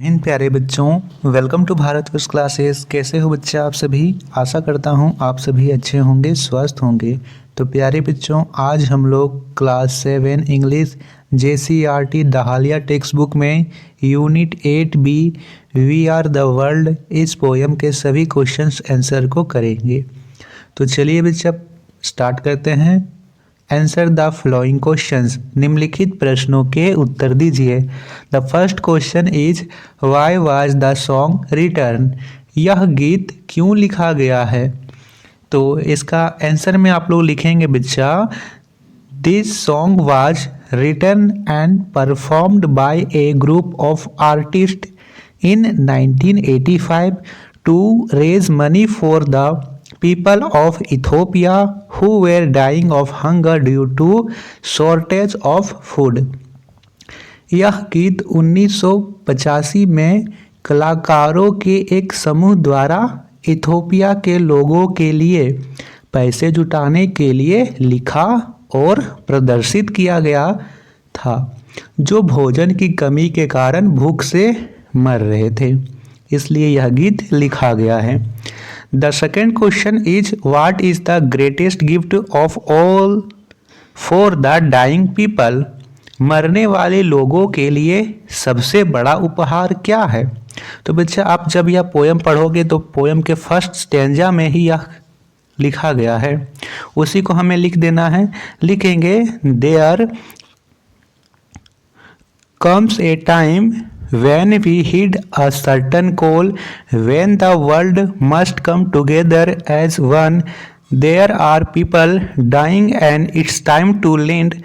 हिंद प्यारे बच्चों, welcome to Bharat first classes. कैसे हो बच्चे आप सभी? आशा करता हूँ आप सभी अच्छे होंगे, स्वस्थ होंगे। तो प्यारे बच्चों, आज हम लोग class 7 English JCERT Dahlia text book में unit 8B we are the world इस पोयम के सभी क्वेश्चंस आंसर को करेंगे। तो चलिए बच्चा स्टार्ट करते हैं। आंसर द फॉलोइंग क्वेश्चंस, निम्नलिखित प्रश्नों के उत्तर दीजिए। The first question is why was the song return, यह गीत क्यों लिखा गया है? तो इसका आंसर में आप लोग लिखेंगे बच्चा, this song was written and performed by a group of artist in 1985 to raise money for the people of Ethiopia who were dying of hunger due to shortage of food। यह गीत 1985 में कलाकारों के एक समूह द्वारा इथोपिया के लोगों के लिए पैसे जुटाने के लिए लिखा और प्रदर्शित किया गया था, जो भोजन की कमी के कारण भूख से मर रहे थे, इसलिए यह गीत लिखा गया है। The second question is what is the greatest gift of all for the dying people? मरने वाले लोगों के लिए सबसे बड़ा उपहार क्या है? तो बच्चा आप जब यह पोयम पढ़ोगे तो पोयम के फर्स्ट स्टैंजा में ही यह लिखा गया है, उसी को हमें लिख देना है। लिखेंगे there comes a time when we heed a certain call, when the world must come together as one, there are people dying and it's time to lend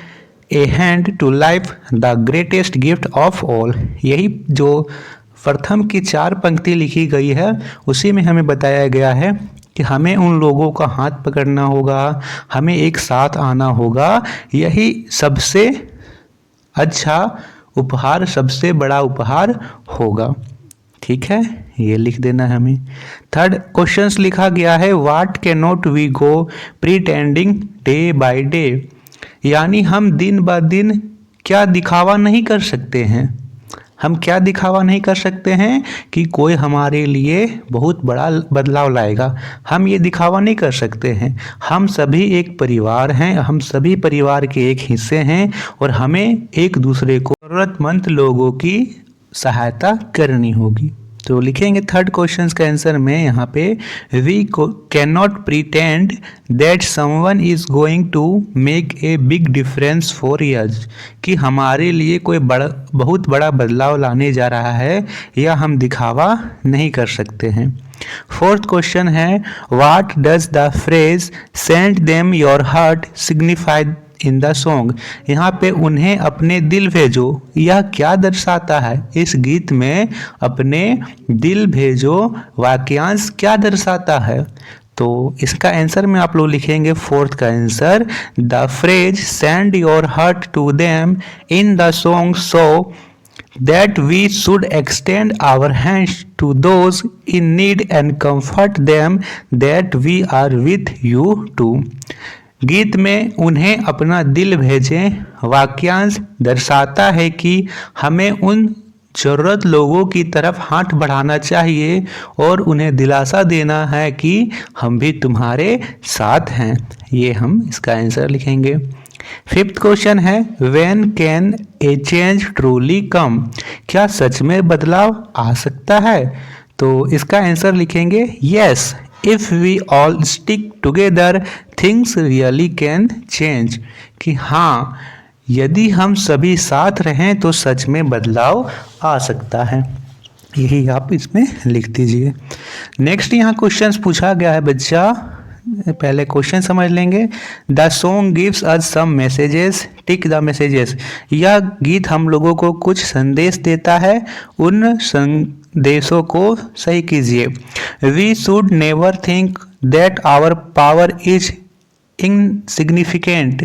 a hand to life, the greatest gift of all। यही जो प्रथम की 4 पंक्ति लिखी गई है उसी में हमें बताया गया है कि हमें उन लोगों का हाथ पकड़ना होगा, हमें एक साथ आना होगा, यही सबसे अच्छा उपहार, सबसे बड़ा उपहार होगा। ठीक है, ये लिख देना है हमें। थर्ड क्वेश्चन लिखा गया है what can not we go pretending day by day, यानी हम दिन ब दिन क्या दिखावा नहीं कर सकते हैं। हम क्या दिखावा नहीं कर सकते हैं कि कोई हमारे लिए बहुत बड़ा बदलाव लाएगा, हम ये दिखावा नहीं कर सकते हैं। हम सभी एक परिवार हैं, हम सभी परिवार के एक हिस्से हैं और हमें एक दूसरे को जरूरतमंद लोगों की सहायता करनी होगी। तो लिखेंगे थर्ड क्वेश्चन का आंसर में यहाँ पे we can not pretend that someone is going to make a big difference for us, कि हमारे लिए कोई बहुत बड़ा बदलाव लाने जा रहा है, या हम दिखावा नहीं कर सकते हैं। फोर्थ क्वेश्चन है what does the phrase send them your heart signify in the song, यहाँ पे उन्हें अपने दिल भेजो, यह क्या दर्शाता है? इस गीत में अपने दिल भेजो वाक्यांश क्या दर्शाता है? तो इसका आंसर में आप लोग लिखेंगे फोर्थ का answer, the phrase send your heart to them in the song so that we should extend our hands to those in need and comfort them that we are with you too। गीत में उन्हें अपना दिल भेजें वाक्यांश दर्शाता है कि हमें उन ज़रूरत लोगों की तरफ हाथ बढ़ाना चाहिए और उन्हें दिलासा देना है कि हम भी तुम्हारे साथ हैं। ये हम इसका आंसर लिखेंगे। फिफ्थ क्वेश्चन है when can a change truly come, क्या सच में बदलाव आ सकता है? तो इसका आंसर लिखेंगे yes if we all stick together things really can change, कि हाँ यदि हम सभी साथ रहें तो सच में बदलाव आ सकता है। यही आप इसमें लिख दीजिए। नेक्स्ट यहाँ क्वेश्चन पूछा गया है बच्चा, पहले क्वेश्चन समझ लेंगे। The song gives us some messages, tick the messages, यह गीत हम लोगों को कुछ संदेश देता है, उन संदेशों को सही कीजिए। We should never think that our power is insignificant,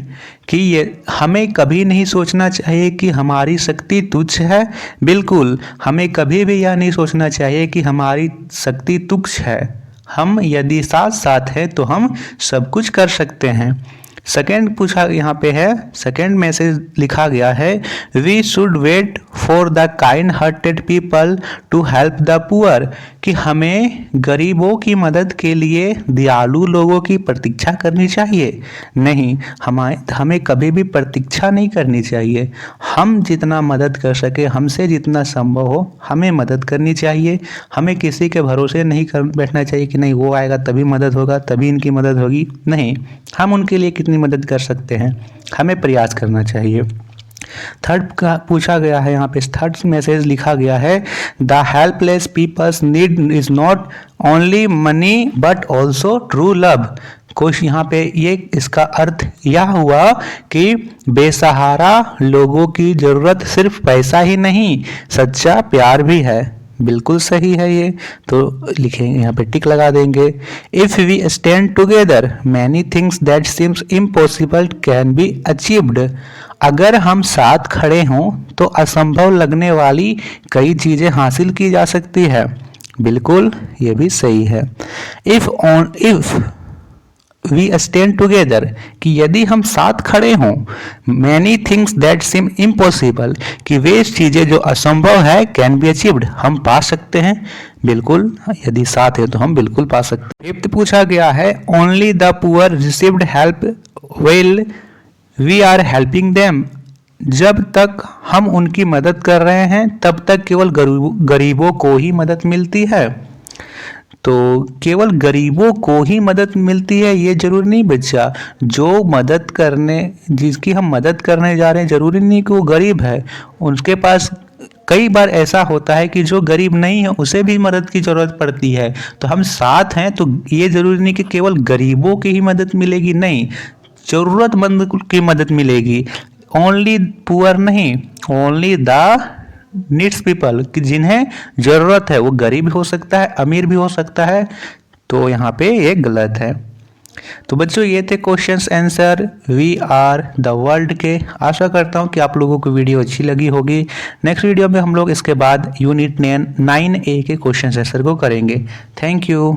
कि ये हमें कभी नहीं सोचना चाहिए कि हमारी शक्ति तुच्छ है। बिल्कुल, हमें कभी भी यह नहीं सोचना चाहिए कि हमारी शक्ति तुच्छ है। हम यदि साथ साथ हैं तो हम सब कुछ कर सकते हैं। सेकेंड पूछा यहाँ पे है, सेकेंड मैसेज लिखा गया है, we should wait for the kind hearted people to help the poor, कि हमें गरीबों की मदद के लिए दयालु लोगों की प्रतीक्षा करनी चाहिए। नहीं, हमें कभी भी प्रतीक्षा नहीं करनी चाहिए। हम जितना मदद कर सके, हमसे जितना संभव हो हमें मदद करनी चाहिए। हमें किसी के भरोसे नहीं कर बैठना चाहिए कि नहीं वो आएगा तभी मदद होगा, तभी इनकी मदद होगी। नहीं, हम उनके लिए कितनी मदद कर सकते हैं, हमें प्रयास करना चाहिए। थर्ड का पूछा गया है, यहाँ पे थर्ड मैसेज लिखा गया है, the helpless peoples need is not only money but also true love. कुछ यहाँ पे ये इसका अर्थ यह हुआ कि बेसहारा लोगों की जरूरत सिर्फ पैसा ही नहीं, सच्चा प्यार भी है। बिल्कुल सही है ये, तो लिखेंगे यहाँ पे टिक लगा देंगे। If we stand together many things that seems impossible can be achieved. अगर हम साथ खड़े हों तो असंभव लगने वाली कई चीजें हासिल की जा सकती है। बिल्कुल ये भी सही है। इफ वी स्टैंड टुगेदर, कि यदि हम साथ खड़े हों, many things that seem impossible, कि वे चीज़ें जो असंभव है, कैन बी अचीव्ड, हम पा सकते हैं। बिल्कुल, यदि साथ है तो हम बिल्कुल पा सकते हैं। फिफ्थ पूछा गया है, only the poor received help while we are helping them. जब तक हम उनकी मदद कर रहे हैं तब तक केवल गरीबों को ही मदद मिलती है। तो केवल गरीबों को ही मदद मिलती है ये जरूरी नहीं बच्चा। जो मदद करने, जिसकी हम मदद करने जा रहे हैं, जरूरी नहीं कि वो गरीब है। उसके पास कई बार ऐसा होता है कि जो गरीब नहीं है उसे भी मदद की जरूरत पड़ती है। तो हम साथ हैं तो ये जरूरी नहीं कि केवल गरीबों की ही मदद मिलेगी, नहीं, जरूरतमंद की मदद मिलेगी। ओनली पुअर नहीं, ओनली द नीड्स पीपल, कि जिन्हें जरूरत है, वो गरीब भी हो सकता है, अमीर भी हो सकता है। तो यहाँ पे ये गलत है। तो बच्चों ये थे questions answer we are the world के। आशा करता हूँ कि आप लोगों को वीडियो अच्छी लगी होगी। नेक्स्ट वीडियो में हम लोग इसके बाद यूनिट 9A के क्वेश्चन आंसर को करेंगे। Thank you.